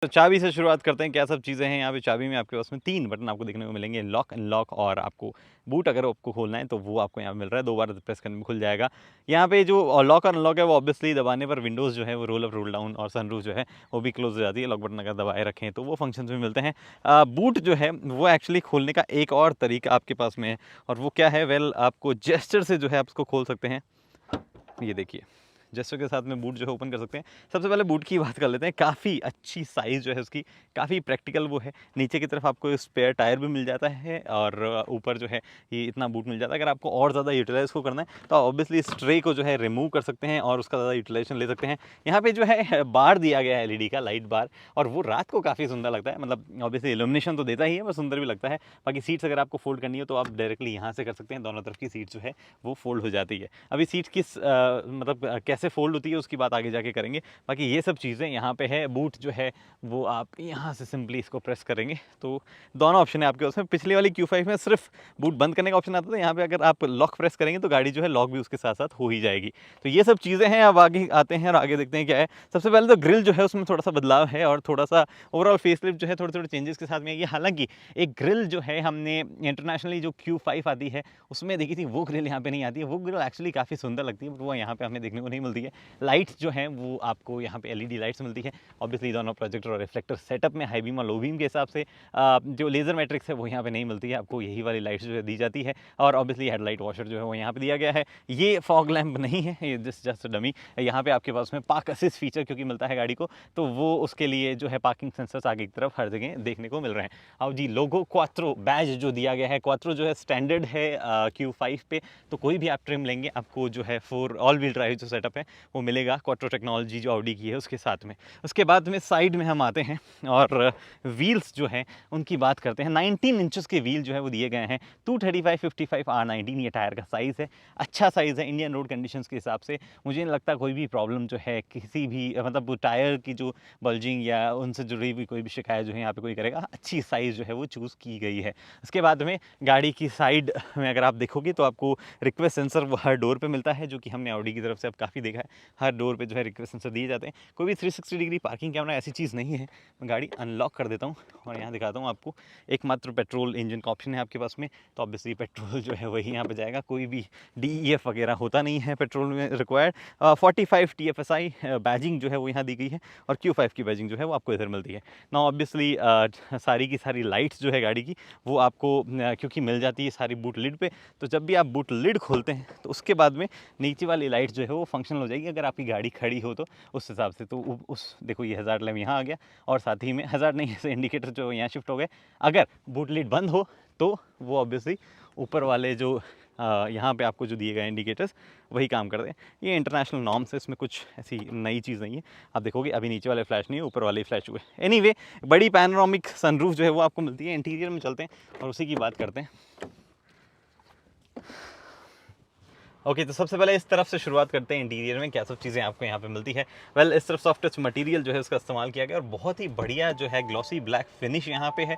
तो चाबी से शुरुआत करते हैं, क्या सब चीज़ें हैं यहाँ पे। चाबी में आपके पास में 3 बटन आपको देखने को मिलेंगे, लॉक, अनलॉक और आपको बूट अगर आपको खोलना है तो वो आपको यहाँ पे मिल रहा है, 2 बार प्रेस करने में खुल जाएगा। यहाँ पे जो लॉक और अनलॉक है वो ऑब्वियसली दबाने पर विंडोज़ जो है वो रोल अप, रोल डाउन और सनरूफ जो है वो भी क्लोज़ हो जाती है। लॉक बटन अगर दबाए रखें तो वो फंक्शंस भी मिलते हैं। बूट जो है वो एक्चुअली खोलने का एक और तरीका आपके पास में है, और वो क्या है, वेल आपको जेस्चर से जो है आप इसको खोल सकते हैं। ये देखिए, जेस्चर के साथ में बूट जो है ओपन कर सकते हैं। सबसे पहले बूट की बात कर लेते हैं। काफ़ी अच्छी साइज़ जो है उसकी, काफ़ी प्रैक्टिकल वो है। नीचे की तरफ आपको स्पेयर टायर भी मिल जाता है, और ऊपर जो है ये इतना बूट मिल जाता है। अगर आपको और ज़्यादा यूटिलाइज़ को करना है तो ऑब्वियसली इस ट्रे को जो है रिमूव कर सकते हैं और उसका ज़्यादा यूटिलाइजेशन ले सकते हैं। यहाँ पे जो है बार दिया गया है एलईडी का, लाइट बार, और वो रात को काफ़ी सुंदर लगता है। मतलब ऑब्वियसली इल्यूमिनेशन तो देता ही है, पर सुंदर भी लगता है। बाकी सीट्स अगर आपको फोल्ड करनी हो तो आप डायरेक्टली यहाँ से कर सकते हैं, दोनों तरफ की सीट जो है वो फोल्ड हो जाती है। अभी सीट किस मतलब कैसे फोल्ड होती है उसकी बात आगे जाके करेंगे। बाकी ये सब चीज़ें यहाँ पे है। बूट जो है वो आप यहाँ से सिंपली इसको प्रेस करेंगे तो दोनों ऑप्शन है आपके उसमें। पिछली वाली Q5 में सिर्फ बूट बंद करने का ऑप्शन आता था, यहाँ पे अगर आप लॉक प्रेस करेंगे तो गाड़ी जो है लॉक भी उसके साथ साथ हो ही जाएगी। तो ये सब चीज़ें हैं। अब आगे आते हैं और आगे देखते हैं क्या है। सबसे पहले तो ग्रिल जो है उसमें थोड़ा सा बदलाव है, और थोड़ा सा ओवरऑल फेसलिफ्ट जो है थोड़े थोड़े चेंजेस के साथ में ये। हालांकि एक ग्रिल जो है हमने इंटरनेशनली जो Q5 आती है उसमें देखी थी, वो ग्रिल यहाँ पे नहीं आती है। वो ग्रिल एक्चुअली काफ़ी सुंदर लगती है, बट वो यहाँ पे हमें देखने को नहीं मिलती है। लाइट्स जो हैं वो आपको यहाँ पे एलईडी लाइट्स मिलती है। ऑब्वियसली दोनों प्रोजेक्टर और रिफ्लेक्टर सेटअप में हाई बीम और लो बीम के हिसाब से जो लेज़र मैट्रिक्स है वो यहाँ पे नहीं मिलती है, आपको यही वाली लाइट्स जो है दी जाती है। और ऑब्वियसली हेडलाइट वॉशर जो है वो यहाँ पे दिया गया है। ये फॉग लैम्प नहीं है, ये जस्ट डमी। यहाँ पे आपके पास में पार्क असिस्ट फीचर क्योंकि मिलता है गाड़ी को, तो वो उसके लिए जो है पार्किंग सेंसर्स आगे की तरफ हर जगह देखने को मिल रहे हैं। अब जी लोगो क्वात्रो बैज जो दिया गया है, क्वात्रो जो है स्टैंडर्ड है Q5 पे। तो कोई भी आप ट्रिम लेंगे आपको जो है 4 ऑल व्हील ड्राइव जो सेटअप है वो मिलेगा क्वाट्रो टेक्नोलॉजी जो ऑडी की है उसके साथ में। उसके बाद में साइड में हम आते हैं और व्हील्स जो हैं उनकी बात करते हैं। 19 इंचेस के व्हील जो है वो दिए गए हैं। 235/55 R19 ये टायर का साइज़ है। अच्छा साइज़ है इंडियन रोड कंडीशंस के हिसाब से। मुझे नहीं लगता कोई भी प्रॉब्लम जो है किसी भी मतलब टायर की जो बल्जिंग या उनसे जुड़ी हुई कोई भी शिकायत जो है यहाँ पे कोई करेगा। अच्छी साइज़ जो है वो चूज़ की गई है। उसके बाद में गाड़ी की साइड में अगर आप देखोगे तो आपको रिक्वेस्ट सेंसर वो हर डोर पे मिलता है, जो कि हमने ऑडी की तरफ से अब काफ़ी देखा है। हर डोर पे जो है रिक्वेस्ट सेंसर दिए जाते हैं। कोई भी 360 डिग्री पार्किंग कैमरा ऐसी चीज़ नहीं है। मैं गाड़ी अनलॉक कर देता हूँ और यहाँ दिखाता हूँ आपको। एकमात्र पेट्रोल इंजन का ऑप्शन है आपके पास में, तो ऑब्वियसली पेट्रोल जो है वही यहाँ पे जाएगा। कोई भी DEF वगैरह होता नहीं है पेट्रोल में रिक्वायर्ड। 45 TFSI बैजिंग जो है वो यहाँ दी गई है, और Q5 की बैजिंग जो है वो आपको इधर मिलती है ना। ऑब्वियसली सारी की सारी लाइट्स जो है गाड़ी की वो आपको क्योंकि मिल जाती है सारी बूट लिड पे, तो जब भी आप बूट लिड खोलते हैं तो उसके बाद में नीचे वाली लाइट जो है वो फंक्शनल हो जाएगी अगर आपकी गाड़ी खड़ी हो तो उस हिसाब से। तो उस देखो ये हज़ार लैम्प यहाँ आ गया, और साथ ही में हज़ार नहीं ऐसे इंडिकेटर जो यहाँ शिफ्ट हो गए। अगर बूट लिड बंद हो तो वो ऑब्वियसली ऊपर वाले जो यहाँ पे आपको जो दिए गए इंडिकेटर्स वही काम करते हैं। ये इंटरनेशनल नॉर्म्स है, इसमें कुछ ऐसी नई चीज़ नहीं है। आप देखोगे अभी नीचे वाले फ्लैश नहीं है, ऊपर वाले फ्लैश हुए। एनीवे बड़ी पैनोरामिक सनरूफ जो है वो आपको मिलती है। इंटीरियर में चलते हैं और उसी की बात करते हैं। ओके तो सबसे पहले इस तरफ से शुरुआत करते हैं। इंटीरियर में क्या सब चीज़ें आपको यहाँ पे मिलती है। वेल इस तरफ सॉफ्ट टच मटेरियल जो है उसका इस्तेमाल किया गया, और बहुत ही बढ़िया जो है ग्लॉसी ब्लैक फिनिश यहाँ पे है।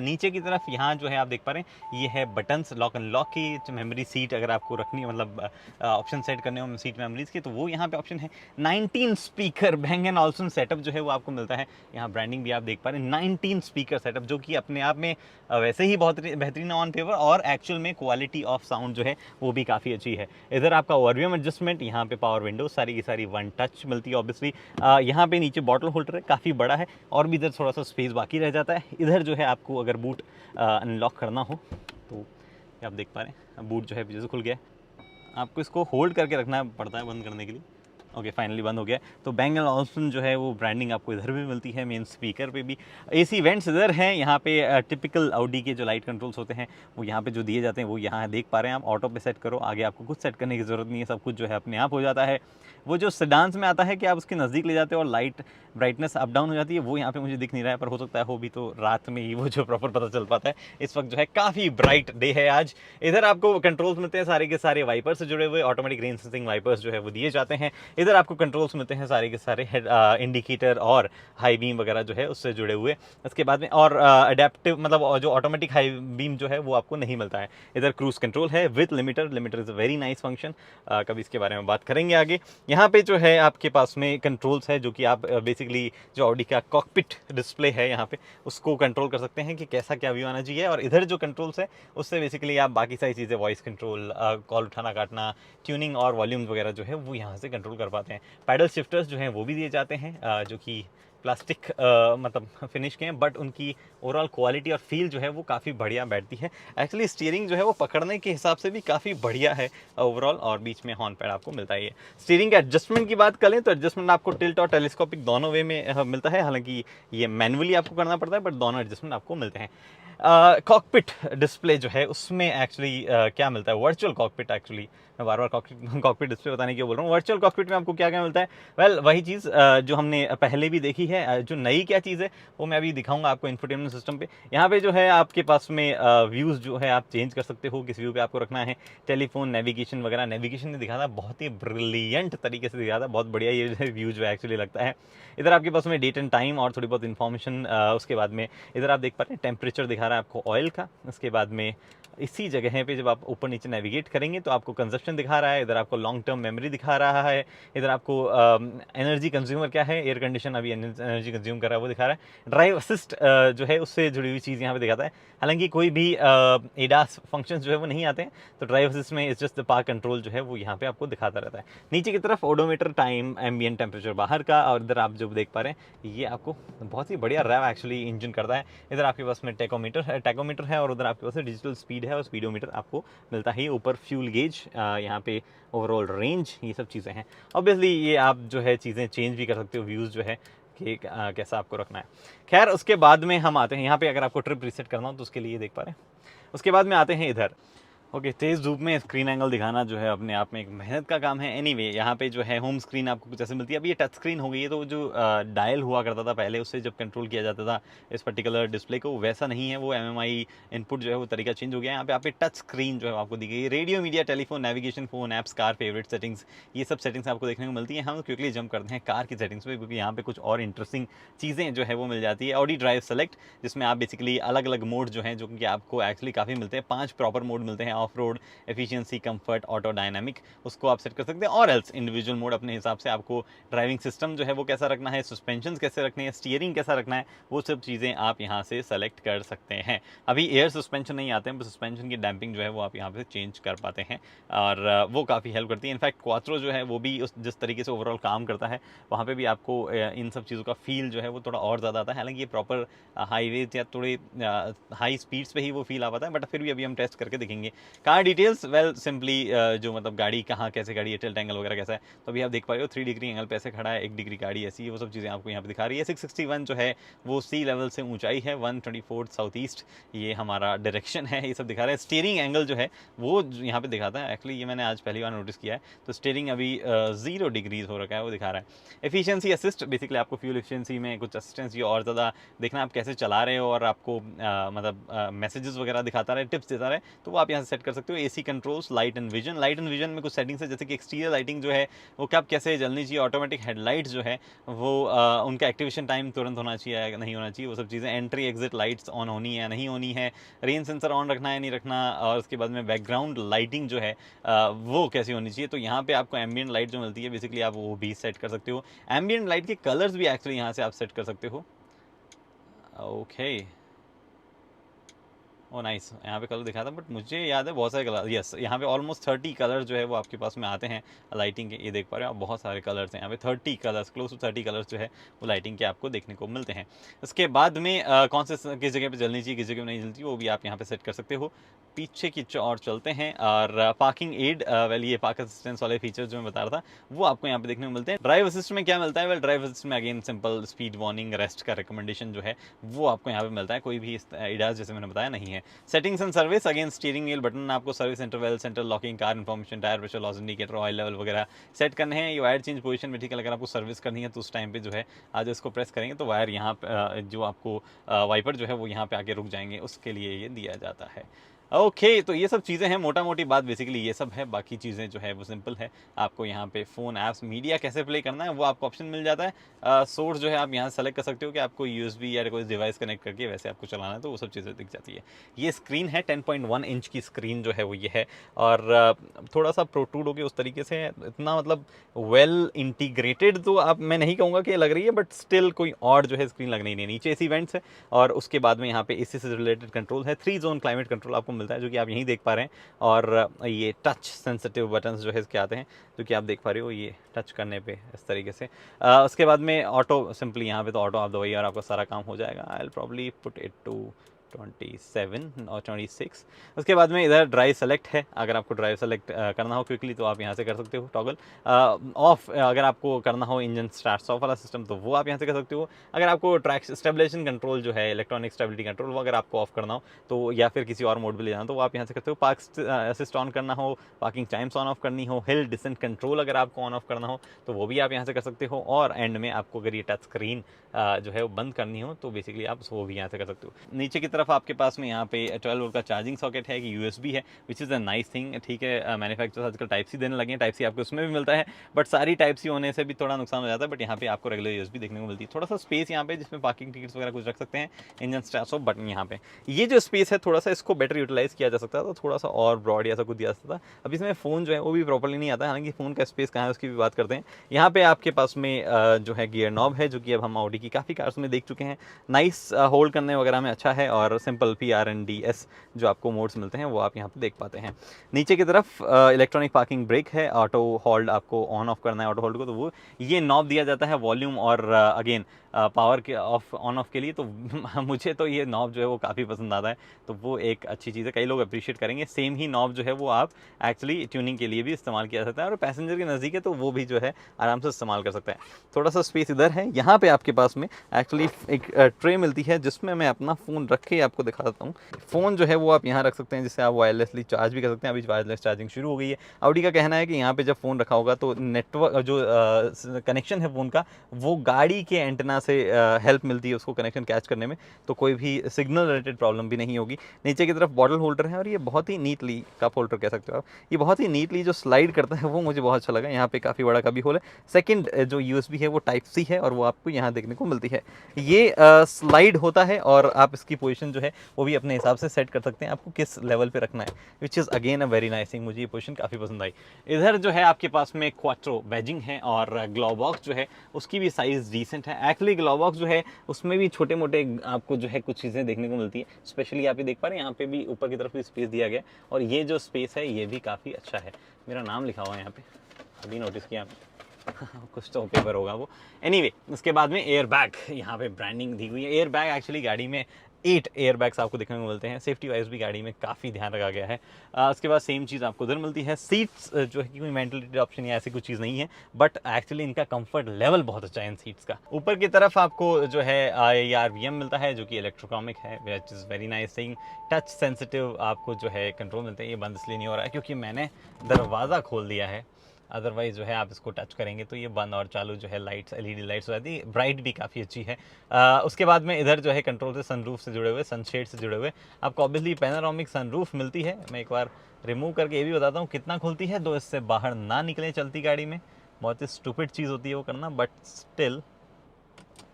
नीचे की तरफ यहाँ जो है आप देख पा रहे हैं ये है बटन्स, लॉक एंड लॉक की। मेमोरी सीट अगर आपको रखनी है, मतलब ऑप्शन सेट करने हो सीट मेमोरीज की, तो वो यहाँ पे ऑप्शन है। 19 स्पीकर Bang & Olufsen सेटअप जो है वो आपको मिलता है। यहाँ ब्रांडिंग भी आप देख पा रहे हैं, 19 स्पीकर सेटअप, जो कि अपने आप में वैसे ही बहुत बेहतरीन ऑन पेपर, और एक्चुअल में क्वालिटी ऑफ साउंड जो है वो भी काफ़ी अच्छी है। इधर आपका ओवरव्यू एडजस्टमेंट, यहाँ पे पावर विंडो सारी की सारी वन टच मिलती है ऑब्वियसली। यहाँ पे नीचे बॉटल होल्डर है, काफ़ी बड़ा है, और भी इधर थोड़ा सा स्पेस बाकी रह जाता है। इधर जो है आपको अगर बूट अनलॉक करना हो तो आप देख पा रहे हैं बूट जो है पीछे से खुल गया है। आपको इसको होल्ड करके रखना पड़ता है बंद करने के लिए। ओके फाइनली बंद हो गया। तो Bang & Olufsen जो है वो ब्रांडिंग आपको इधर भी मिलती है, मेन स्पीकर पे भी। AC वेंट्स इधर हैं। यहाँ पे टिपिकल ऑडी के जो लाइट कंट्रोल्स होते हैं वो यहाँ पे जो दिए जाते हैं वो यहाँ देख पा रहे हैं आप। ऑटो पे सेट करो, आगे आपको कुछ सेट करने की ज़रूरत नहीं है, सब कुछ जो है अपने आप हो जाता है। वो जो सेडान्स में आता है कि आप उसके नज़दीक ले जाते हो और लाइट ब्राइटनेस अप डाउन हो जाती है, वो यहाँ पे मुझे दिख नहीं रहा है, पर हो सकता है हो भी, तो रात में ही वो जो प्रॉपर पता चल पाता है। इस वक्त जो है काफ़ी ब्राइट डे है आज। इधर आपको कंट्रोल्स मिलते हैं, सारे के सारे वाइपर्स से जुड़े हुए ऑटोमेटिक रेन सेंसिंग वाइपर्स जो है वो दिए जाते हैं। इधर आपको कंट्रोल्स मिलते हैं सारे के सारे, हेड इंडिकेटर और हाई बीम वगैरह जो है उससे जुड़े हुए। इसके बाद में और अडेप्टिव मतलब जो ऑटोमेटिक हाई बीम जो है वो आपको नहीं मिलता है। इधर क्रूज कंट्रोल है with limiter, limiter is a very nice function, कभी इसके बारे में बात करेंगे आगे। यहाँ पे जो है आपके पास में कंट्रोल्स है जो कि आप बेसिकली जो ऑडी का कॉकपिट डिस्प्ले है यहाँ पे उसको कंट्रोल कर सकते हैं कि कैसा क्या व्यू आना चाहिए। और इधर जो कंट्रोल्स है उससे बेसिकली आप बाकी सारी चीज़ें, वॉइस कंट्रोल, कॉल उठाना काटना, ट्यूनिंग और वॉल्यूम्स वगैरह जो है वो यहाँ से कंट्रोल कर पाते हैं। पैडल शिफ्टर्स जो हैं वो भी दिए जाते हैं जो कि प्लास्टिक मतलब फिनिश के हैं, बट उनकी ओवरऑल क्वालिटी और फील जो है वो काफ़ी बढ़िया बैठती है। एक्चुअली स्टीयरिंग जो है वो पकड़ने के हिसाब से भी काफ़ी बढ़िया है ओवरऑल, और बीच में हॉर्न पैड आपको मिलता ही है। स्टीयरिंग के एडजस्टमेंट की बात करें तो एडजस्टमेंट आपको टिल्ट और टेलीस्कोपिक दोनों वे में मिलता है, हालांकि ये मैनुअली आपको करना पड़ता है, बट दोनों एडजस्टमेंट आपको मिलते हैं। कॉकपिट डिस्प्ले जो है उसमें एक्चुअली क्या मिलता है, वर्चुअल कॉकपिट। एक्चुअली मैं बार बार कॉकपिट डिस्प्ले बताने की बोल रहा हूँ। वर्चुअल कॉकपिट में आपको क्या क्या मिलता है, वेल वही चीज़ जो हमने पहले भी देखी है। जो नई क्या चीज़ है वो मैं अभी दिखाऊंगा आपको इंफोटेनमेंट सिस्टम पे। यहाँ पे जो है आपके पास में व्यूज़ जो है आप चेंज कर सकते हो, किस व्यू पे आपको रखना है। टेलीफोन, नेविगेशन वगैरह, नेविगेशन ने दिखा था बहुत ही ब्रिलियंट तरीके से दिखा था, बहुत बढ़िया ये व्यू जो है एक्चुअली लगता है। इधर आपके पास में डेट एंड टाइम और थोड़ी बहुत इन्फॉर्मेशन। उसके बाद में इधर आप देख पा रहे हैं टेम्परेचर दिखा रहा है आपको ऑयल का। उसके बाद में इसी जगह पे जब आप ऊपर नीचे नेविगेट करेंगे तो आपको कंजप्शन दिखा रहा है। इधर आपको लॉन्ग टर्म मेमोरी दिखा रहा है। इधर आपको एनर्जी कंज्यूमर क्या है, एयर कंडीशन अभी एनर्जी कंज्यूम कर रहा है वो दिखा रहा है। ड्राइव असिस्ट जो है उससे जुड़ी हुई चीज़ यहाँ पे दिखाता है। हालांकि कोई भी एडास फंक्शंस जो है वो नहीं आते हैं, तो ड्राइव असिस्ट में it's just the park control जो है वो यहाँ पे आपको दिखाता रहता है। नीचे की तरफ ओडोमीटर, टाइम, एम्बिएंट टेम्परेचर बाहर का, और इधर आप जो देख पा रहे हैं ये आपको बहुत ही बढ़िया रैव एक्चुअली इंजन करता है। इधर आपके पास में टैकोमीटर है और उधर आपके पास डिजिटल स्पीड है और स्पीडोमीटर आपको मिलता है। ऊपर फ्यूल गेज, यहाँ पे ओवरऑल रेंज, ये सब चीज़ें हैं। ऑब्वियसली ये आप जो है चीज़ें चेंज भी कर सकते हो, व्यूज़ जो है कि कैसा आपको रखना है। खैर उसके बाद में हम आते हैं यहाँ पे, अगर आपको ट्रिप रीसेट करना हो तो उसके लिए देख पा रहे हैं। उसके बाद में आते हैं इधर। ओके, तेज़ धूप में स्क्रीन एंगल दिखाना जो है अपने आप में एक मेहनत का काम है। एनीवे यहाँ पे जो है होम स्क्रीन आपको कुछ ऐसे मिलती है। अभी ये टच स्क्रीन हो गई है, तो जो डायल हुआ करता था पहले उससे जब कंट्रोल किया जाता था इस पर्टिकुलर डिस्प्ले को, वैसा नहीं है। वो एमएमआई इनपुट जो है वो तरीका चेंज हो गया है। यहाँ पे आप टच स्क्रीन जो है आपको दी गई है। Radio, media, telephone, navigation, phone, apps, car, favourite settings, ये सब सेटिंग्स आपको देखने को मिलती है। हम क्विकली जंप करते हैं कार की सेटिंग्स पे, क्योंकि यहाँ पे कुछ और इंटरेस्टिंग चीज़ें जो है वो मिल जाती है। ऑडी ड्राइव सेलेक्ट, जिसमें आप बेसिकली अलग अलग मोड जो हैं जो कि आपको एक्चुअली काफ़ी मिलते हैं। 5 प्रॉपर मोड मिलते हैं, of road, efficiency, comfort, auto dynamic, उसको आप सेट कर सकते हैं। और एल्स इंडिविजुअल मोड अपने हिसाब से आपको ड्राइविंग सिस्टम जो है वो कैसा रखना है, सस्पेंशन कैसे रखने हैं, स्टीयरिंग कैसा रखना है, वो सब चीज़ें आप यहाँ से सेलेक्ट कर सकते हैं। अभी एयर सस्पेंशन नहीं आते हैं, बस सस्पेंशन की डैम्पिंग जो है वो आप यहाँ पे चेंज कर पाते हैं, और वो काफ़ी हेल्प करती है। इनफैक्ट क्वात्रो जो है वो भी उस जिस तरीके से ओवरऑल काम करता है वहाँ पे भी आपको इन सब चीज़ों का फील जो है वो थोड़ा और ज़्यादा आता है। हालांकि ये प्रॉपर हाईवेज या थोड़े हाई स्पीड्स पे ही वो फील आ पाता है, बट फिर भी अभी हम टेस्ट करके देखेंगे। कार डिटेल्स, वेल सिंपली जो मतलब गाड़ी कहाँ कैसे गाड़ी है, टिल्ट एंगल वगैरह कैसा है, तो अभी आप देख पा रहे हो 3 डिग्री एंगल पे ऐसे खड़ा है, 1 डिग्री गाड़ी ऐसी है, वो सब चीज़ें आपको यहाँ पे दिखा रही है। 661 जो है वो सी लेवल से ऊंचाई है, 124 साउथ ईस्ट ये हमारा डायरेक्शन है, ये सब दिखा रहा है। स्टीयरिंग एंगल जो है वो यहाँ पे दिखाता है। एक्चुअली ये मैंने आज पहली बार नोटिस किया है, तो स्टीयरिंग अभी 0 डिग्रीज हो रखा है, वो दिखा रहा है। एफिशिएंसी असिस्ट, बेसिकली आपको फ्यूल एफिशिएंसी में कुछ असिस्टेंस ये और ज़्यादा देखना आप कैसे चला रहे हो, और आपको मतलब मैसेजेस वगैरह दिखाता रहे, टिप्स देता रहे, तो वो आप यहाँ से सेट कर सकते हो। AC controls, light and vision, light and vision में कुछ सेटिंग्स है, जैसे कि एक्सटीरियर लाइटिंग जो है वो कब कैसे जलनी चाहिए, ऑटोमेटिक हेडलाइट्स जो है वो उनका एक्टिवेशन टाइम तुरंत होना चाहिए या नहीं होना चाहिए, वो सब चीज़ें। एंट्री एग्जिट लाइट्स ऑन होनी है या नहीं होनी है, रेन सेंसर ऑन रखना है नहीं रखना, और उसके बाद में बैकग्राउंड लाइटिंग जो है वो कैसी होनी चाहिए। तो यहाँ पे आपको एम्बिएंट लाइट जो मिलती है बेसिकली आप वो भी सेट कर सकते हो। एम्बिएंट लाइट के कलर्स भी एक्चुअली यहाँ से आप सेट कर सकते हो। ओके, ओ नाइस, यहाँ पे कलर दिखा था, बट मुझे याद है बहुत सारे कलर, यस यहाँ पे ऑलमोस्ट 30 कलर जो है वो आपके पास में आते हैं लाइटिंग के। ये देख पा रहे हो आप, बहुत सारे कलर्स हैं यहाँ पे, 30 कलर्स, क्लोज टू 30 कलर्स जो है वो लाइटिंग के आपको देखने को मिलते हैं। उसके बाद में कौन से किस जगह पे जलनी चाहिए, किस जगह पे नहीं जलती, वो भी आप यहाँ पे सेट कर सकते हो। पीछे की और चलते हैं, और पार्किंग एड, वेल ये पार्क असिस्टेंस वाले फीचर जो मैं बता रहा था वो आपको यहाँ पे देखने को मिलते हैं। ड्राइव असिस्ट में क्या मिलता है, वेल ड्राइव असिस्ट में again simple speed warning, rest का रिकमेंडेशन जो है वो आपको यहाँ पे मिलता है, कोई भी एडास जैसे मैंने बताया नहीं है। Settings and service, again steering wheel button, आपको service interval, central locking, car information, tyre pressure, loss indicator, oil level वगैरह सेट करने हैं। ये वायर चेंज पोजीशन में ठीक है, अगर आपको सर्विस करनी है तो उस टाइम पे जो है आज इसको प्रेस करेंगे तो वायर यहाँ जो आपको वाइपर जो है वो यहाँ पे आके रुक जाएंगे, उसके लिए ये दिया जाता है। ओके, तो ये सब चीज़ें हैं, मोटा मोटी बात बेसिकली ये सब है। बाकी चीज़ें जो है वो सिंपल है। आपको यहाँ पे फ़ोन ऐप्स मीडिया कैसे प्ले करना है वो आपको ऑप्शन मिल जाता है। सोर्स जो है आप यहाँ सेलेक्ट कर सकते हो कि आपको यूएसबी या कोई डिवाइस कनेक्ट करके वैसे आपको चलाना है, तो वो सब चीज़ें दिख जाती है। ये स्क्रीन है 10.1 इंच की स्क्रीन जो है वो ये है, और थोड़ा सा प्रोट्रूड होगी उस तरीके से, इतना मतलब वेल इंटीग्रेटेड तो आप मैं नहीं कहूँगा कि लग रही है, बट स्टिल कोई और जो है स्क्रीन लग नहीं, नीचे एसी वेंट्स है, और उसके बाद में यहाँ पे एसी से रिलेटेड कंट्रोल है। 3 जोन क्लाइमेट कंट्रोल आपको मिलता है, जो कि आप यहीं देख पा रहे हैं, और ये टच सेंसिटिव बटन्स जो है इसके आते हैं, जो कि आप देख पा रहे हो ये टच करने पे इस तरीके से। उसके बाद में ऑटो, सिंपली यहाँ पे तो ऑटो आप दबाइए और आपका सारा काम हो जाएगा। I will probably put it to 27 और 26। उसके बाद में इधर ड्राइव सेलेक्ट है, अगर आपको ड्राइव सेलेक्ट करना हो क्विकली तो आप यहाँ से कर सकते हो टॉगल। ऑफ अगर आपको करना हो इंजन स्टार्ट ऑफ वाला सिस्टम तो वो आप यहाँ से कर सकते हो। अगर आपको ट्रैक स्टेबलाइजेशन कंट्रोल जो है, इलेक्ट्रॉनिक स्टेबिलिटी कंट्रोल, वो अगर आपको ऑफ करना हो तो, या फिर किसी और मोड पे ले जाना तो वो आप यहाँ से करते हो। पार्क असिस्ट ऑन करना हो, पार्किंग टाइम्स ऑन ऑफ करनी हो, हिल डिसेंट कंट्रोल अगर आपको ऑन ऑफ करना हो तो वो भी आप यहाँ से कर सकते हो। और एंड में आपको अगर ये टच स्क्रीन जो है वो बंद करनी हो तो बेसिकली आप वो भी यहाँ से कर सकते हो। नीचे की तरफ आपके पास में यहाँ पे 12 वोल्ट का चार्जिंग सॉकेट है कि यूएसबी है, which is a nice thing. ठीक है, मैन्युफैक्चरर्स आजकल टाइप सी देने लगे हैं, टाइप सी आपको उसमें भी मिलता है, बट सारी टाइप सी होने से भी थोड़ा नुकसान हो जाता है, बट यहाँ पे आपको रेगुलर यूएसबी देखने को मिलती है। थोड़ा सा स्पेस यहाँ पे जिसमें पार्किंग टिकट्स वगैरह कुछ रख सकते हैं, इंजन स्टार्ट ऑफ बटन यहाँ पे, ये जो स्पेस है थोड़ा सा इसको बेटर यूटिलाइज किया जा सकता है, तो थोड़ा सा और ब्रॉड या ऐसा कुछ दिया सकता है। अब इसमें फ़ोन जो है वो भी प्रॉपरली नहीं आता है, हालांकि फ़ोन का स्पेस कहाँ है उसकी भी बात करते हैं। यहाँ पे आपके पास में जो है गियर नॉब है, जो कि अब हम ऑडी की काफ़ी कार्स में देख चुके हैं। नाइस होल्ड करने वगैरह में अच्छा है, और सिंपल PRNDS जो आपको मोड्स मिलते हैं वो आप यहाँ पे देख पाते हैं। नीचे की तरफ इलेक्ट्रॉनिक पार्किंग ब्रेक है, ऑटो होल्ड आपको ऑन ऑफ करना है ऑटो होल्ड को, तो वो ये नॉब दिया जाता है वॉल्यूम और अगेन पावर के ऑफ ऑन ऑफ के लिए। तो मुझे तो ये नॉब जो है वो काफ़ी पसंद आता है, तो वो एक अच्छी चीज़ है, कई लोग अप्रिशिएट करेंगे। सेम ही नॉब जो है वो आप एक्चुअली ट्यूनिंग के लिए भी इस्तेमाल किया सकता है, और पैसेंजर के नज़दीक है तो वो भी जो है आराम से इस्तेमाल कर सकता है। थोड़ा सा स्पेस इधर है, यहाँ पे आपके पास में एक्चुअली एक ट्रे मिलती है, जिसमें मैं अपना फ़ोन रख के आपको दिखा देता हूँ। फ़ोन जो है वो आप यहाँ रख सकते हैं, जिससे आप वायरलेसली चार्ज भी कर सकते हैं। अभी वायरलेस चार्जिंग शुरू हो गई है। ऑडी का कहना है कि यहाँ पे जब फ़ोन रखा होगा तो नेटवर्क जो कनेक्शन है फ़ोन का, वो गाड़ी के एंटेना से हेल्प मिलती है उसको कनेक्शन कैच करने में, तो कोई भी सिग्नल रिलेटेड प्रॉब्लम भी नहीं होगी। नीचे की तरफ बॉटल होल्डर है, और ये बहुत ही नीटली, कप होल्डर कह सकते हो आप, ये बहुत ही नीटली जो स्लाइड करता है वो मुझे बहुत अच्छा लगा। यहाँ पे काफ़ी बड़ा का भी होल है। सेकंड जो यूएसबी है वो टाइप सी है, और वो आपको यहाँ देखने को मिलती है। ये स्लाइड होता है, और आप इसकी पोजीशन जो है वो भी अपने हिसाब से सेट कर सकते हैं, आपको किस लेवल पे रखना है, which is again a very nice thing. मुझे ये पोजीशन काफ़ी पसंद आई। इधर जो है आपके पास में क्वाट्रो बैजिंग है, और ग्लोव बॉक्स जो है उसकी भी साइज़ डिसेंट है। एक्चुअली ग्लोव बॉक्स जो है उसमें भी छोटे मोटे आपको जो है कुछ चीज़ें देखने को मिलती है। स्पेशली आप ये देख पा रहे हैं, यहाँ पे भी ऊपर की तरफ भी स्पेस दिया गया, और ये जो स्पेस है ये भी काफ़ी अच्छा है। मेरा नाम लिखा हुआ है यहाँ पे, अभी नोटिस किया कुछ तो पेपर होगा वो। एनीवे, उसके बाद में एयर बैग, यहाँ पे ब्रांडिंग दी हुई है। एयर बैग एक्चुअली गाड़ी में 8 एयर बैग्स आपको देखने को मिलते हैं। सेफ्टी वाइज भी गाड़ी में काफ़ी ध्यान रखा गया है। उसके बाद सेम चीज़ आपको उधर मिलती है। सीट्स जो है कि कोई मेंटलिटी ऑप्शन या ऐसी कुछ चीज़ नहीं है, बट एक्चुअली इनका कंफर्ट लेवल बहुत अच्छा है इन सीट्स का। ऊपर की तरफ आपको जो है ARVM मिलता है, जो कि इलेक्ट्रोकॉमिक है, which is very nice thing. Touch sensitive आपको जो है कंट्रोल मिलते हैं। ये बंद इसलिए नहीं हो रहा है क्योंकि मैंने दरवाज़ा खोल दिया है, अदरवाइज जो है आप इसको टच करेंगे तो ये बंद और चालू जो है लाइट्स, LED लाइट्स हो जाती है। ब्राइट भी काफ़ी अच्छी है। उसके बाद में इधर जो है कंट्रोल से सनरूफ से जुड़े हुए, सनशेड से जुड़े हुए आपको ऑब्वियसली पैनोरामिक सनरूफ मिलती है। मैं एक बार रिमूव करके ये भी बताता हूँ कितना खुलती है, तो इससे बाहर ना निकले चलती गाड़ी में। बहुत ही स्टूपिड चीज़ होती है वो करना, बट स्टिल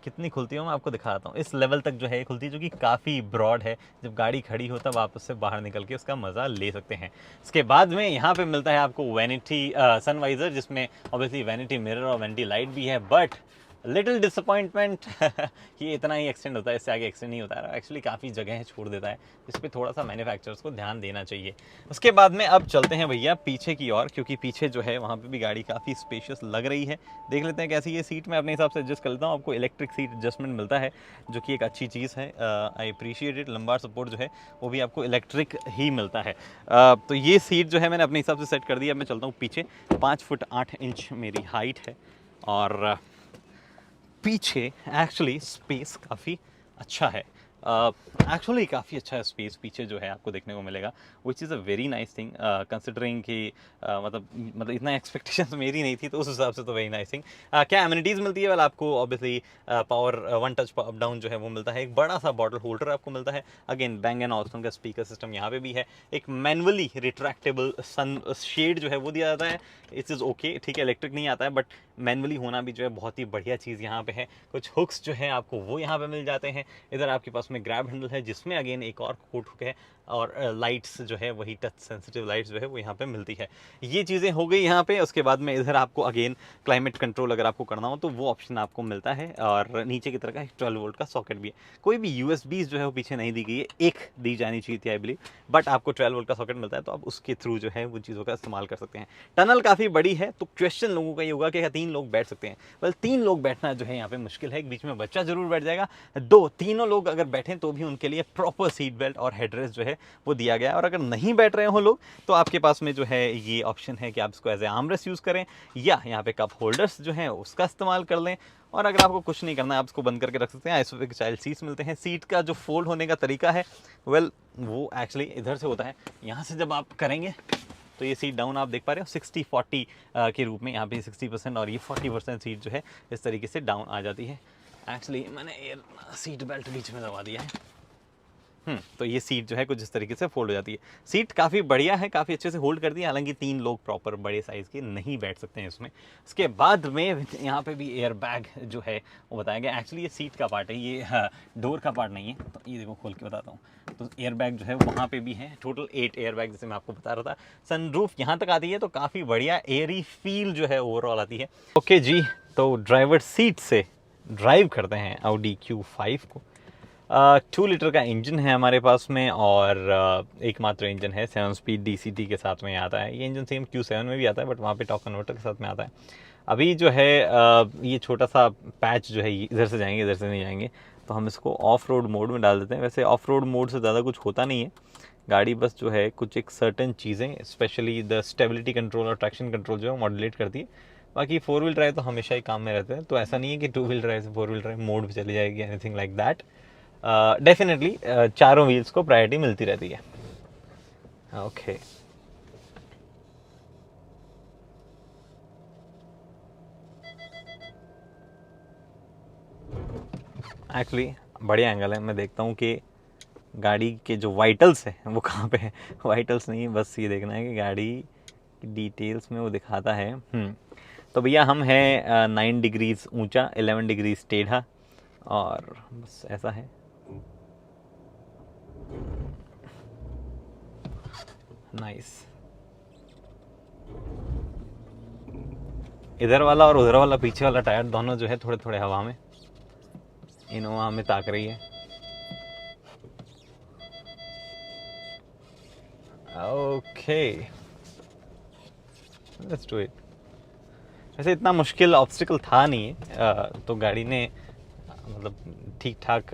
कितनी खुलती है मैं आपको दिखाता हूँ। इस लेवल तक जो है खुलती है, जो कि काफ़ी ब्रॉड है। जब गाड़ी खड़ी हो तब आप उससे बाहर निकल के उसका मज़ा ले सकते हैं। इसके बाद में यहाँ पे मिलता है आपको वैनिटी सनवाइज़र, जिसमें ऑब्वियसली वैनिटी मिरर और वैनिटी लाइट भी है, बट लिटिल डिसअपॉइंटमेंट ये इतना ही एक्सटेंड होता है, इससे आगे एक्सटेंड नहीं होता है। एक्चुअली काफ़ी जगह छोड़ देता है, इस पर थोड़ा सा मैन्युफैक्चरर्स को ध्यान देना चाहिए। उसके बाद में अब चलते हैं भैया पीछे की ओर, क्योंकि पीछे जो है वहाँ पे भी गाड़ी काफ़ी स्पेशियस लग रही है। देख लेते हैं कैसी ये सीट मैं अपने हिसाब से एडजस्ट कर लेता हूँ। आपको इलेक्ट्रिक सीट एडजस्टमेंट मिलता है, जो कि एक अच्छी चीज़ है। I appreciate it. Lumbar support जो है वो भी आपको इलेक्ट्रिक ही मिलता है। तो ये सीट जो है मैंने अपने हिसाब से सेट कर दी। अब मैं चलता हूँ पीछे। 5 फुट 8 इंच मेरी हाइट है, और पीछे एक्चुअली स्पेस काफ़ी अच्छा है। एक्चुअली काफ़ी अच्छा स्पेस पीछे जो है आपको देखने को मिलेगा, which is a very nice thing considering कि मतलब इतना एक्सपेक्टेशंस मेरी नहीं थी, तो उस हिसाब से तो वेरी नाइस थिंग। क्या एमिनिटीज़ मिलती है? वेल आपको obviously power one touch up down जो है वो मिलता है, एक बड़ा सा बॉटल होल्डर आपको मिलता है, अगेन Bang & Olufsen का स्पीकर सिस्टम यहाँ पे भी है, एक मैनुअली रिट्रैक्टेबल सन शेड जो है वो दिया जाता है, इट्स इज़ ओके, ठीक है, इलेक्ट्रिक नहीं आता है बट मैनुअली होना भी जो है बहुत ही बढ़िया चीज़ यहाँ पे है। कुछ हुक्स जो है आपको वो यहाँ पे मिल जाते हैं, इधर आपके पास में ग्रैब हैंडल है जिसमें अगेन एक और कोट हुक है, और लाइट्स जो है वही टच सेंसिटिव लाइट्स जो है वो यहाँ पे मिलती है। ये चीज़ें हो गई यहाँ पे। उसके बाद में इधर आपको अगेन क्लाइमेट कंट्रोल अगर आपको करना हो तो वो ऑप्शन आपको मिलता है, और नीचे की तरह का 12 वोल्ट का सॉकेट भी है। कोई भी यूएसबी जो है वो पीछे नहीं दी गई है, एक दी जानी चाहिए थी आई बिलीव, बट आपको 12 वोल्ट का सॉकेट मिलता है, तो आप उसके थ्रू जो है वो चीज़ों का इस्तेमाल कर सकते हैं। टनल काफ़ी बड़ी है, तो क्वेश्चन लोगों का ये होगा कि क्या 3 लोग बैठ सकते हैं? वेल 3 लोग बैठना जो है यहाँ पे मुश्किल है, एक बीच में बच्चा जरूर बैठ जाएगा, तीनों लोग अगर बैठें तो भी उनके लिए प्रॉपर सीट बेल्ट और हेडरेस्ट जो है वो दिया गया है। और अगर नहीं बैठ रहे हो लोग, तो आपके पास में जो है ये ऑप्शन है कि आप इसको एज ए आर्मरेस्ट यूज़ करें, या यहाँ पे कप होल्डर्स जो हैं उसका इस्तेमाल कर लें। और अगर आपको कुछ नहीं करना है, आप इसको बंद करके रख सकते हैं। आइसोफिक चाइल्ड सीट्स मिलते हैं। सीट का जो फोल्ड होने का तरीका है, वेल वो एक्चुअली इधर से होता है, यहाँ से जब आप करेंगे तो ये सीट डाउन आप देख पा रहे हो 60-40 के रूप में, यहाँ पे 60% और ये 40% सीट जो है इस तरीके से डाउन आ जाती है। एक्चुअली मैंने एयर सीट बेल्ट बीच में दबा दिया है। तो ये सीट जो है कुछ इस तरीके से फोल्ड हो जाती है। सीट काफ़ी बढ़िया है, काफ़ी अच्छे से होल्ड कर दी है, हालांकि 3 लोग प्रॉपर बड़े साइज़ के नहीं बैठ सकते हैं इसमें। उसके बाद में यहाँ पे भी एयर बैग जो है वो बताया गया। एक्चुअली ये सीट का पार्ट है, ये डोर का पार्ट नहीं है। तो ये देखो खोल के बताता हूँ, तो एयर बैग जो है वहाँ पे भी है, टोटल 8 एयर बैग जैसे मैं आपको बता रहा था। सनरूफ यहाँ तक आती है, तो काफ़ी बढ़िया एयरी फील जो है ओवरऑल आती है। ओके जी, तो ड्राइवर सीट से ड्राइव करते हैं Audi Q5 को। 2 लीटर का इंजन है हमारे पास में, और एकमात्र इंजन है 7 स्पीड DCT के साथ में आता है। ये इंजन सेम Q7 में भी आता है, बट वहाँ पे टॉर्क कन्वर्टर के साथ में आता है। अभी जो है ये छोटा सा पैच जो है, इधर से जाएंगे इधर से नहीं जाएंगे, तो हम इसको ऑफ रोड मोड में डाल देते हैं। वैसे ऑफ रोड मोड से ज़्यादा कुछ होता नहीं है, गाड़ी बस जो है कुछ एक सर्टेन चीज़ें, स्पेशली द स्टेबिलिटी कंट्रोल और ट्रैक्शन कंट्रोल जो है मॉड्यूलेट करती है। बाकी 4 व्हील ड्राइव तो हमेशा ही काम में रहते हैं, तो ऐसा नहीं है कि 2 व्हील ड्राइव से 4 व्हील ड्राइव मोड पर चली जाएगी, एनीथिंग लाइक दैट। डेफिनेटली चारों व्हील्स को प्रायोरिटी मिलती रहती है। ओके एक्चुअली बढ़िया एंगल है। मैं देखता हूँ कि गाड़ी के जो वाइटल्स है वो कहाँ पे है। वाइटल्स नहीं, बस ये देखना है कि गाड़ी की डिटेल्स में वो दिखाता है। तो भैया हम हैं 9 डिग्रीज ऊंचा, 11 डिग्रीज टेढ़ा, और बस ऐसा है। नाइस। इधर वाला और उधर वाला पीछे वाला टायर दोनों जो है थोड़े थोड़े हवा में, इनोवा हमें ताक रही है। Okay let's do it. वैसे इतना मुश्किल ऑब्स्टिकल था नहीं है, तो गाड़ी ने मतलब ठीक ठाक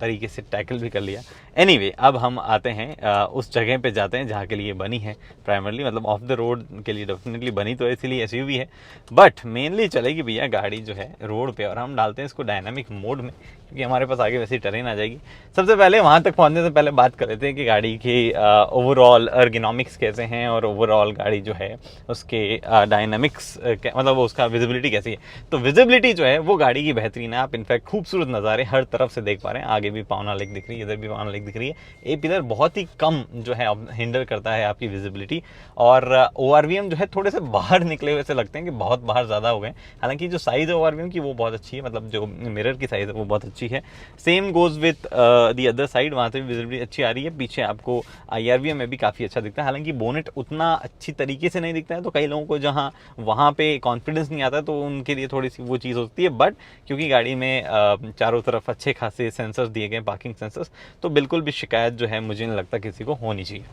तरीके से टैकल भी कर लिया। एनीवे, अब हम आते हैं उस जगह पे जाते हैं जहाँ के लिए बनी है प्राइमरली, मतलब ऑफ द रोड के लिए डेफिनेटली बनी तो इसीलिए एसयूवी है, बट मेनली चलेगी भैया गाड़ी जो है रोड पे। और हम डालते हैं इसको डायनामिक मोड में, क्योंकि हमारे पास आगे वैसे ट्रेन आ जाएगी। सबसे पहले वहाँ तक पहुँचने से पहले बात कर लेते हैं कि गाड़ी की ओवरऑल अर्गोनॉमिक्स कैसे हैं, और ओवरऑल गाड़ी जो है उसके डायनामिक्स मतलब उसका विजिबिलिटी कैसी है। तो विजिबिलिटी जो है वो गाड़ी की बेहतरीन है। आप इनफैक्ट खूबसूरत नज़ारे हर तरफ से देख पा रहे हैं। आगे भी पावना लेक दिख रही है, इधर भी पावना लेक दिख रही है। ए पिलर बहुत ही कम जो है हिंडर करता है आपकी विजिबिलिटी, और ORVM जो है थोड़े से बाहर निकले हुए से लगते हैं कि बहुत बाहर ज़्यादा हो गए। हालांकि जो साइज़ है ORVM की वो बहुत अच्छी है, मतलब जो मिरर की साइज़ है वो बहुत अच्छी है। Same goes with the other side, वहाँ से भी विजिबिलिटी अच्छी आ रही है। पीछे आपको IRVM में भी काफ़ी अच्छा दिखता है, हालांकि बोनेट उतना अच्छी तरीके से नहीं दिखता है, तो कई लोगों को जहाँ वहाँ पे कॉन्फिडेंस नहीं आता तो उनके लिए थोड़ी सी वो चीज़ होती है। बट क्योंकि गाड़ी में चारों तरफ अच्छे खासे सेंसर्स दिए गए, पार्किंग सेंसर्स, तो बिल्कुल भी शिकायत जो है मुझे नहीं लगता किसी को होनी चाहिए।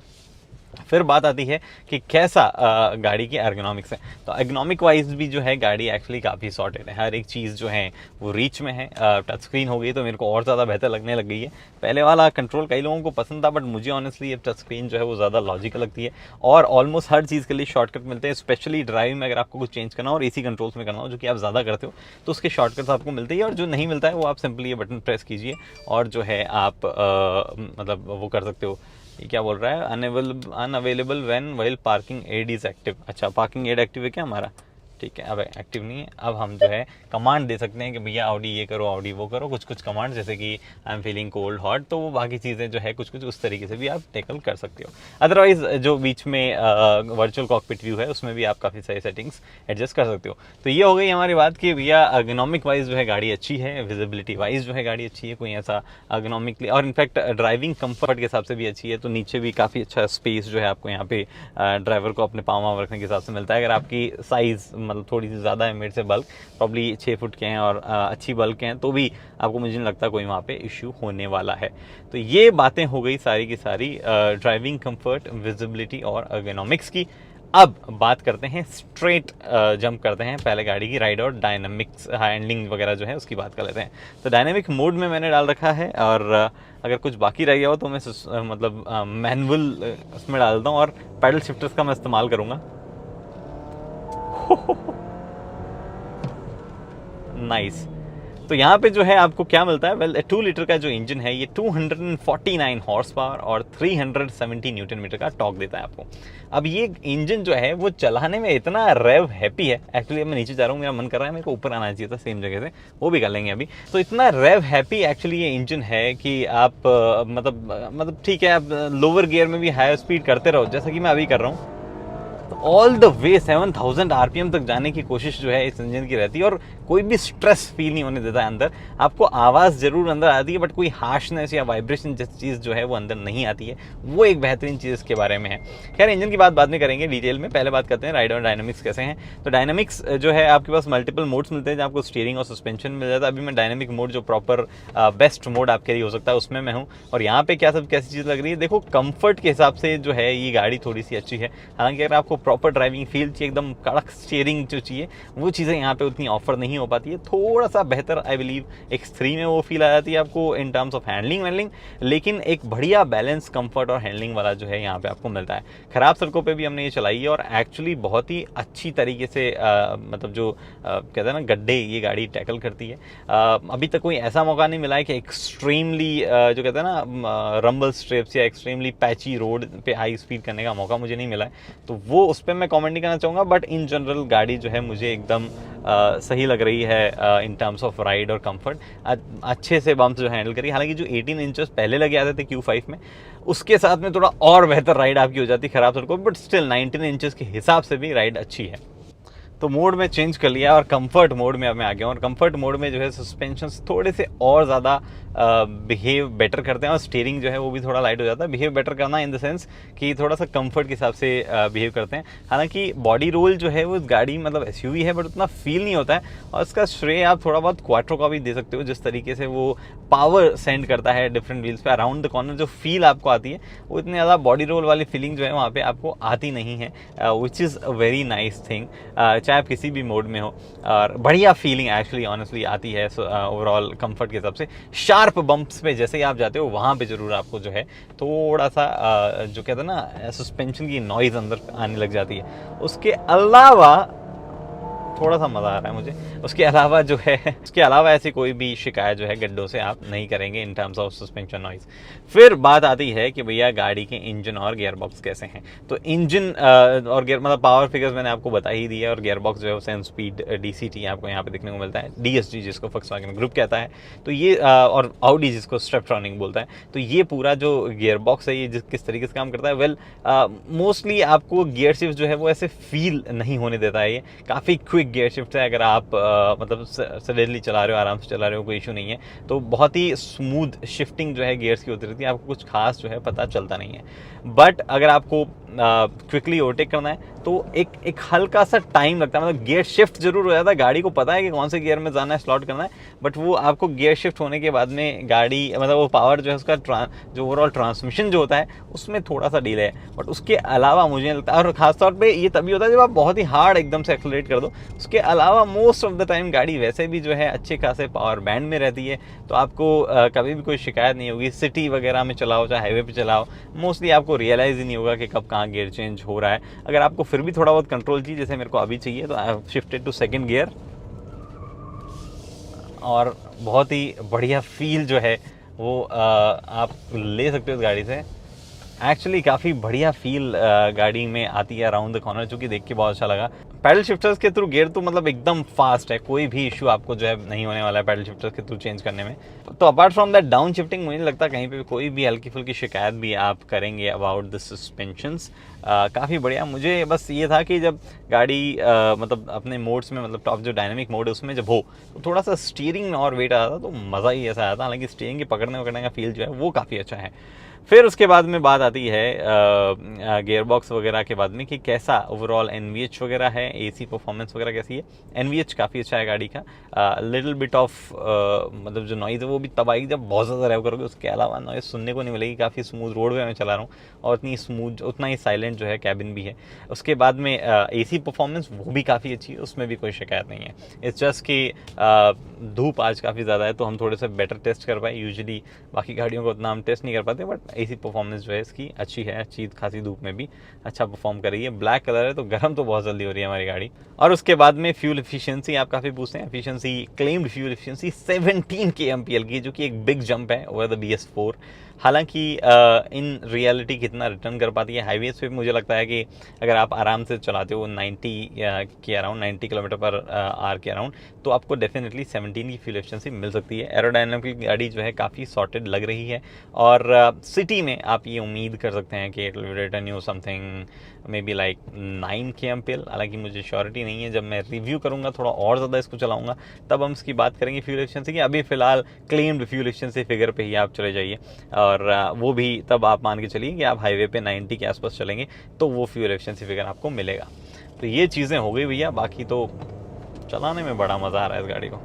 फिर बात आती है कि कैसा गाड़ी की एर्गोनॉमिक्स है। तो एर्गोनॉमिक वाइज भी जो है गाड़ी एक्चुअली काफ़ी सॉर्टेड है, हर एक चीज़ जो है वो रीच में है। टच स्क्रीन हो गई तो मेरे को और ज़्यादा बेहतर लगने लग गई है। पहले वाला कंट्रोल कई लोगों को पसंद था, बट मुझे ऑनेस्टली अब टच स्क्रीन जो है वो ज़्यादा लॉजिकल लगती है, और ऑलमोस्ट हर चीज़ के लिए शॉर्टकट मिलते हैं। स्पेशली ड्राइविंग में अगर आपको कुछ चेंज करना हो और एसी कंट्रोल्स में करना हो, जो कि आप ज़्यादा करते हो, तो उसके शॉर्टकट्स आपको मिलते हैं, और जो नहीं मिलता है वो आप सिंपली ये बटन प्रेस कीजिए और जो है आप मतलब वो कर सकते हो। ये क्या बोल रहा है, unavailable when while parking ad is active. अच्छा, पार्किंग एड एक्टिव है क्या हमारा? ठीक है, अब एक्टिव नहीं है। अब हम जो है कमांड दे सकते हैं कि भैया ऑडी ये करो, ऑडी वो करो, कुछ कुछ कमांड, जैसे कि I am feeling cold hot, तो वो बाकी चीज़ें जो है कुछ कुछ उस तरीके से भी आप टैकल कर सकते हो। अदरवाइज जो बीच में वर्चुअल कॉकपिट व्यू है उसमें भी आप काफ़ी सारी सेटिंग्स एडजस्ट कर सकते हो। तो ये हो गई हमारी बात कि भैया अर्गोनॉमिक वाइज जो है गाड़ी अच्छी है, विजिबिलिटी वाइज जो है गाड़ी अच्छी है, कोई ऐसा अर्गोनॉमिकली, और इनफैक्ट ड्राइविंग कंफर्ट के हिसाब से भी अच्छी है। तो नीचे भी काफ़ी अच्छा स्पेस जो है आपको यहाँ पे ड्राइवर को अपने पाँव वाँव रखने के हिसाब से मिलता है। अगर आपकी साइज़ मतलब थोड़ी सी ज़्यादा है मेरे से, बल्क प्रॉब्ली 6 फुट के हैं और अच्छी बल्क के हैं, तो भी आपको मुझे नहीं लगता कोई वहाँ पे इश्यू होने वाला है। तो ये बातें हो गई सारी की सारी ड्राइविंग कंफर्ट, विजिबिलिटी और अर्गोनॉमिक्स की। अब बात करते हैं, स्ट्रेट जंप करते हैं पहले गाड़ी की राइड और डायनामिक्स हैंडलिंग वगैरह जो है उसकी बात कर लेते हैं। तो डायनामिक मोड में मैंने डाल रखा है, और अगर कुछ बाकी रह गया हो तो मैं मतलब मैनुअल उसमें डाल देता हूँ, और पैडल शिफ्टर्स का मैं इस्तेमाल करूँगा। नाइस। तो यहाँ पे जो है आपको क्या मिलता है, वेल 2 लीटर का जो इंजन है ये 249 हॉर्स पावर और 370 न्यूटन मीटर का टॉर्क देता है आपको। अब ये इंजन जो है वो चलाने में इतना रेव हैप्पी है, एक्चुअली मैं नीचे जा रहा हूँ, मेरा मन कर रहा है मेरे को ऊपर आना चाहिए था सेम जगह से, वो भी कर लेंगे अभी। तो इतना रेव हैप्पी एक्चुअली ये इंजन है कि आप मतलब ठीक है, आप लोअर गियर में भी हाई स्पीड करते रहो जैसा कि मैं अभी कर रहा हूँ, ऑल द वे 7000 आरपीएम तक जाने की कोशिश जो है इस इंजन की रहती है, और कोई भी स्ट्रेस फील नहीं होने देता है अंदर। आपको आवाज़ जरूर अंदर आती है, बट कोई हार्शनेस या वाइब्रेशन जैसी चीज़ जो है वो अंदर नहीं आती है। वो एक बेहतरीन चीज़ इसके बारे में है। खैर, इंजन की बात बाद में करेंगे डिटेल में, पहले बात करते हैं राइड और डायनामिक्स कैसे हैं। तो डायनामिक्स जो है आपके पास मल्टीपल मोड्स मिलते हैं, जहाँ आपको स्टीयरिंग और सस्पेंशन मिल जाता है। अभी मैं डायनामिक मोड जो प्रॉपर बेस्ट मोड आपके लिए हो सकता है उसमें मैं हूँ। और यहाँ पे क्या सब कैसी चीज़ लग रही है, देखो कंफर्ट के हिसाब से जो है ये गाड़ी थोड़ी सी अच्छी है। हालांकि अगर आपको प्रॉपर ड्राइविंग फील चाहिए, एकदम कड़क स्टीयरिंग जो चाहिए, वो चीज़ें यहाँ पे उतनी ऑफर नहीं हो पाती है। थोड़ा सा बेहतर आई बिलीव X3 में वो फील आ जाती है आपको इन टर्म्स ऑफ हैंडलिंग, लेकिन एक बढ़िया बैलेंस कंफर्ट और हैंडलिंग वाला जो है यहाँ पे आपको मिलता है। खराब सड़कों पे भी हमने ये चलाई है, और एक्चुअली बहुत ही अच्छी तरीके से मतलब जो कहते हैं ना गड्ढे, ये गाड़ी टैकल करती है। अभी तक कोई ऐसा मौका नहीं मिला है कि एक्सट्रीमली जो कहते हैं ना रंबल स्ट्रिप्स या एक्सट्रीमली पैची रोड पे हाई स्पीड करने का मौका मुझे नहीं मिला है, तो वो उस पर मैं कमेंट नहीं करना चाहूँगा। बट इन जनरल गाड़ी जो है मुझे एकदम सही लग रही है इन टर्म्स ऑफ राइड और कंफर्ट। अच्छे से बम्प्स जो हैंडल करी, हालांकि जो 18 इंचेस पहले लगे आते थे Q5 में, उसके साथ में थोड़ा और बेहतर राइड आपकी हो जाती खराब सड़कों, बट स्टिल 19 इंचेस के हिसाब से भी राइड अच्छी है। तो मोड में चेंज कर लिया और कंफर्ट मोड में अब मैं आ गया हूँ, और कंफर्ट मोड में जो है सस्पेंशन थोड़े से और ज़्यादा बिहेव बेटर करते हैं, और स्टीयरिंग जो है वो भी थोड़ा लाइट हो जाता है। बिहेव बेटर करना इन द सेंस कि थोड़ा सा कंफर्ट के हिसाब से बिहेव करते हैं। हालांकि बॉडी रोल जो है वो इस गाड़ी मतलब SUV है, बट उतना फील नहीं होता है, और इसका श्रेय आप थोड़ा बहुत क्वाट्रो का भी दे सकते हो। जिस तरीके से वो पावर सेंड करता है डिफरेंट व्हील्स पे अराउंड द कॉर्नर, जो फील आपको आती है वो इतनी ज़्यादा बॉडी रोल वाली फीलिंग जो है वहाँ पे आपको आती नहीं है, which is a very nice thing. चाहे आप किसी भी मोड में हो, और बढ़िया फीलिंग एक्चुअली ऑनेस्टली आती है ओवरऑल कंफर्ट के हिसाब से। शार्प बम्प्स पे जैसे ही आप जाते हो वहाँ पे ज़रूर आपको जो है थोड़ा सा जो कहते हैं ना सस्पेंशन की नॉइज़ अंदर आने लग जाती है। उसके अलावा थोड़ा सा मज़ा आ रहा है मुझे। उसके अलावा ऐसी कोई भी शिकायत जो है गड्ढों से आप नहीं करेंगे in terms of suspension noise. फिर बात आती है कि भैया गाड़ी के इंजन और गियर बॉक्स कैसे हैं। तो इंजन और गियर मतलब पावर फिगर्स मैंने आपको बता ही दिया, और गियर बॉक्स जो है 7 स्पीड DCT आपको यहाँ पे देखने को मिलता है। DSG जिसको फोक्सवैगन ग्रुप कहता है, तो ये और Audi जिसको स्ट्रेपट्रॉनिक बोलता है। तो ये पूरा जो गियर बॉक्स है ये किस तरीके से काम करता है, वेल मोस्टली आपको गियर शिफ्ट जो है वो ऐसे फील नहीं होने देता है। ये काफ़ी क्विक क्विक गियर शिफ्ट है, अगर आप मतलब सडनली चला रहे हो, आराम से चला रहे हो, कोई इशू नहीं है। तो बहुत ही स्मूथ शिफ्टिंग जो है गियर्स की होती रहती है, आपको कुछ खास जो है पता चलता नहीं है। बट अगर आपको क्विकली ओवरटेक करना है तो एक हल्का सा टाइम लगता है, मतलब गियर शिफ्ट जरूर हो जाता है, गाड़ी को पता है कि कौन से गियर में जाना है, स्लॉट करना है, बट वो आपको गियर शिफ्ट होने के बाद में गाड़ी मतलब वो पावर जो है उसका जो ओवरऑल ट्रांसमिशन जो होता है उसमें थोड़ा सा डिले है। बट उसके अलावा मुझे लगता है, और खासतौर पे ये तभी होता है जब आप बहुत ही हार्ड एकदम से एक्सेलरेट कर दो। उसके अलावा मोस्ट ऑफ द टाइम गाड़ी वैसे भी जो है अच्छे खासे पावर बैंड में रहती है, तो आपको कभी भी कोई शिकायत नहीं होगी। सिटी वगैरह में चलाओ चाहे हाईवे पे चलाओ, मोस्टली आपको रियलाइज़ ही नहीं होगा कि कब कहाँ गियर चेंज हो रहा है। अगर आपको फिर भी थोड़ा बहुत कंट्रोल चाहिए, जैसे मेरे को अभी चाहिए, तो I have shifted to second gear, और बहुत ही बढ़िया फील जो है वो आप ले सकते हो इस गाड़ी से। एक्चुअली काफ़ी बढ़िया फील गाड़ी में आती है अराउंड द कॉर्नर, जो कि देख के बहुत अच्छा लगा। पैडल शिफ्टर्स के थ्रू गियर तो मतलब एकदम फास्ट है, कोई भी इशू आपको जो है नहीं होने वाला है पैडल शिफ्टर्स के थ्रू चेंज करने में। तो apart from that down shifting, मुझे नहीं लगता कहीं पे कोई भी हल्की फुल्की शिकायत भी आप करेंगे अबाउट द सस्पेंशंस। काफ़ी बढ़िया। मुझे बस ये था कि जब गाड़ी मतलब अपने मोड्स में, मतलब टॉप जो डायनामिक मोड है उसमें जब हो तो थोड़ा सा स्टीयरिंग में और वेट आता था, तो मज़ा ही ऐसा आया था। हालांकि स्टीयरिंग के पकड़ने का फील जो है वो काफ़ी अच्छा है। फिर उसके बाद में बात आती है गियर बॉक्स वगैरह के बाद में कि कैसा ओवरऑल NVH वगैरह है, AC परफॉर्मेंस वगैरह कैसी है। NVH काफ़ी अच्छा है गाड़ी का। लिटिल बिट ऑफ मतलब जो नॉइज़ है वो भी तब आएगी जब बहुत ज़्यादा ड्राइव करोगे, उसके अलावा नॉइज़ सुनने को नहीं मिलेगी। काफ़ी स्मूथ रोड पे मैं चला रहा हूँ और उतनी स्मूथ, उतना ही साइलेंट जो है कैबिन भी है। उसके बाद में AC परफॉर्मेंस वो भी काफ़ी अच्छी है, उसमें भी कोई शिकायत नहीं है। इट्स जस्ट कि धूप आज काफ़ी ज़्यादा है तो हम थोड़े से बेटर टेस्ट कर पाए। यूजुअली बाकी गाड़ियों को उतना हम टेस्ट नहीं कर पाते, बट AC परफॉर्मेंस जो है इसकी अच्छी है, अच्छी खासी धूप में भी अच्छा परफॉर्म कर रही है। ब्लैक कलर है तो गर्म तो बहुत जल्दी हो रही है हमारी गाड़ी। और उसके बाद में फ्यूल एफिशिएंसी आप काफ़ी पूछते हैं। Efficiency, claimed fuel efficiency 17 kmpl की, जो कि एक बिग जंप है ओवर द BS4। हालांकि इन रियलिटी कितना रिटर्न कर पाती है हाईवेज पे, मुझे लगता है कि अगर आप आराम से चलाते हो 90 के अराउंड, 90 km/h के अराउंड, तो आपको डेफिनेटली 17 की फ्यूल एफिशिएंसी मिल सकती है। एरोडायनामिक गाड़ी जो है काफ़ी सॉर्टेड लग रही है, और सिटी में आप ये उम्मीद कर सकते हैं कि it will return you something may be like 9 kmpl। हालांकि मुझे श्योरिटी नहीं है, जब मैं रिव्यू करूंगा थोड़ा और ज़्यादा इसको चलाऊंगा तब हम इसकी बात करेंगे फ्यूल एफिशिएंसी की। अभी फिलहाल क्लेम्ड फ्यूल एफिशिएंसी फिगर पे ही आप चले जाइए, और वो भी तब आप मान के चलिए कि आप हाईवे पे 90 के आसपास चलेंगे तो वो फ्यूल एफिशिएंसी फिगर आपको मिलेगा। तो ये चीज़ें हो गई भैया, बाकी तो चलाने में बड़ा मज़ा आ रहा है इस गाड़ी को।